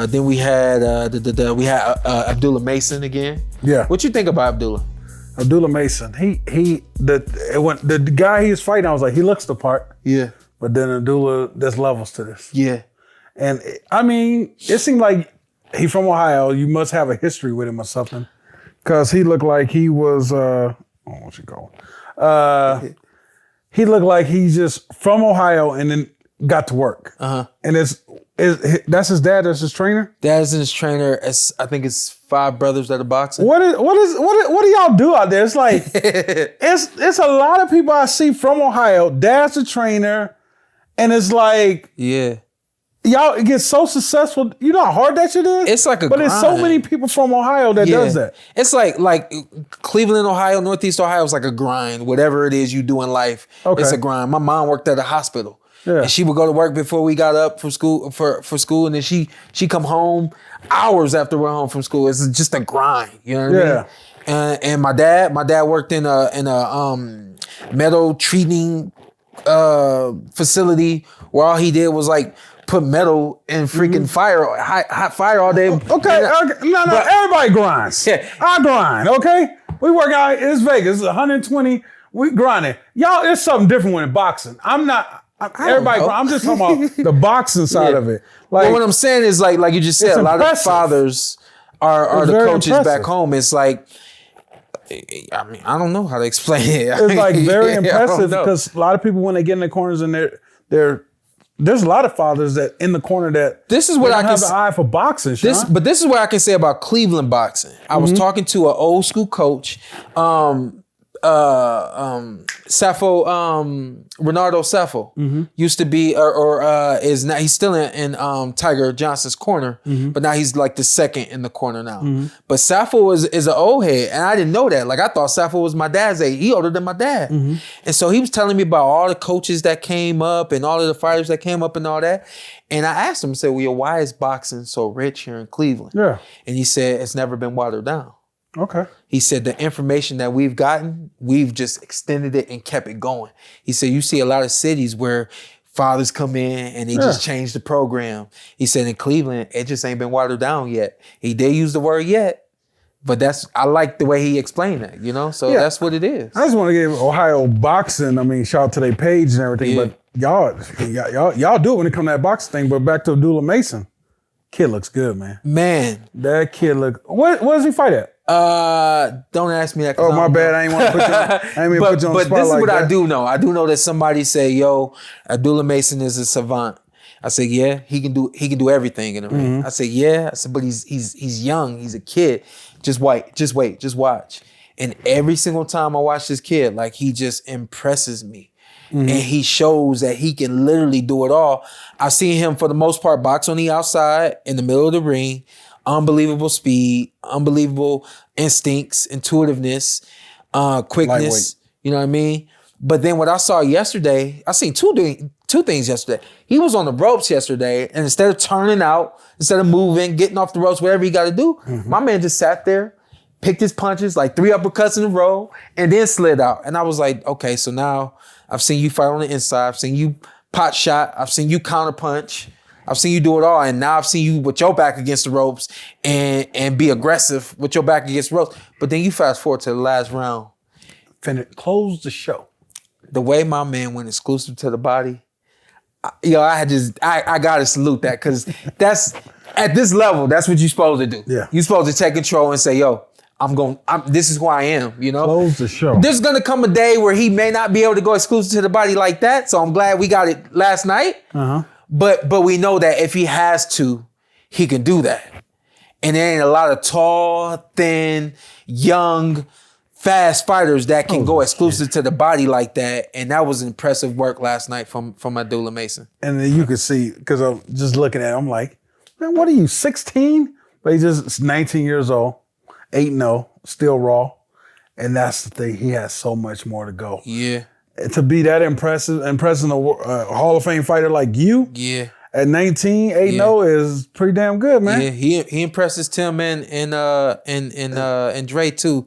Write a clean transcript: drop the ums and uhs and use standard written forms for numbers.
Then we had Abdullah Mason again. Yeah. What you think about Abdullah? Abdullah Mason. The guy he was fighting, I was like, he looks the part. Yeah. But then Abdullah, there's levels to this. Yeah. And I mean, it seemed like he from Ohio. You must have a history with him or something. Because he looked like he was, what you call him? He looked like he's just from Ohio and then got to work. Uh-huh. And that's his dad, that's his trainer? Dad's his trainer. I think it's 5 brothers that are boxing. What do y'all do out there? It's like, it's a lot of people I see from Ohio. Dad's a trainer. And it's like, yeah, y'all get so successful. You know how hard that shit is? It's like but there's so many people from Ohio that does that. It's like Cleveland, Ohio, Northeast Ohio is like a grind. Whatever it is you do in life, it's a grind. My mom worked at a hospital. Yeah. And she would go to work before we got up for school for school, and then she come home hours after we're home from school. It's just a grind. You know what I mean? And my dad worked in a metal treating facility where all he did was like put metal in freaking fire, hot fire all day. Okay. No, everybody grinds. Yeah. I grind, okay? We work out, it's Vegas, it's 120, we grinding. Y'all, it's something different when in boxing. I'm just talking about the boxing side of it. Like, well, what I'm saying is like you just said, a lot of fathers are the coaches back home. It's like, I mean, I don't know how to explain it. It's like very impressive because a lot of people when they get in the corners and there's a lot of fathers that in the corner that this is what I can have an eye for boxing. But this is what I can say about Cleveland boxing. I was talking to an old school coach, Renardo Saffo used to be is now he's still in Tiger Johnson's corner, but now he's like the second in the corner now. But Saffo is an old head, and I didn't know that. Like I thought Saffo was my dad's age. He older than my dad, and so he was telling me about all the coaches that came up and all of the fighters that came up and all that. And I asked him, I said, "Well, why is boxing so rich here in Cleveland?" Yeah, and he said it's never been watered down. Okay. He said the information that we've gotten, we've just extended it and kept it going. He said you see a lot of cities where fathers come in and they just change the program. He said in Cleveland, it just ain't been watered down yet. He did use the word yet, but I like the way he explained that, you know? So that's what it is. I just want to give Ohio boxing, I mean, shout out to their page and everything, but y'all do it when it comes to that boxing thing, but back to Abdullah Mason. Kid looks good, man. Man. That kid what does he fight at? Don't ask me that. Oh, my bad. I ain't want to put you on, put you on the spot. But this is like what that. I do know. I do know that somebody say, yo, Abdullah Mason is a savant. I said, yeah, he can do everything in the ring. I said, yeah. I said, but he's young. He's a kid. Just wait, just watch. And every single time I watch this kid, like he just impresses me. And he shows that he can literally do it all. I've seen him, for the most part, box on the outside, in the middle of the ring. Unbelievable speed, unbelievable instincts, intuitiveness, quickness. Lightweight. You know what I mean? But then what I saw yesterday, I seen two things yesterday. He was on the ropes yesterday, and instead of turning out, instead of moving, getting off the ropes, whatever he got to do, my man just sat there, picked his punches, like 3 uppercuts in a row, and then slid out. And I was like, okay, so now I've seen you fight on the inside. I've seen you pot shot. I've seen you counter punch. I've seen you do it all. And now I've seen you with your back against the ropes and be aggressive with your back against the ropes. But then you fast forward to the last round. Close the show. The way my man went exclusive to the body, I gotta salute that, because that's, at this level, that's what you're supposed to do. Yeah. You're supposed to take control and say, yo, this is who I am, you know? Close the show. There's gonna come a day where he may not be able to go exclusive to the body like that. So I'm glad we got it last night. But we know that if he has to, he can do that. And there ain't a lot of tall, thin, young, fast fighters that can go exclusive to the body like that. And that was impressive work last night from Abdullah Mason. And then you could see, because I'm just looking at him, I'm like, man, what are you, 16? But he's just 19 years old, 8-0, still raw. And that's the thing, he has so much more to go. Yeah. To be that impressing a Hall of Fame fighter like you, at 19, 8-0 is pretty damn good, man. Yeah, he impresses Tim and Dre too.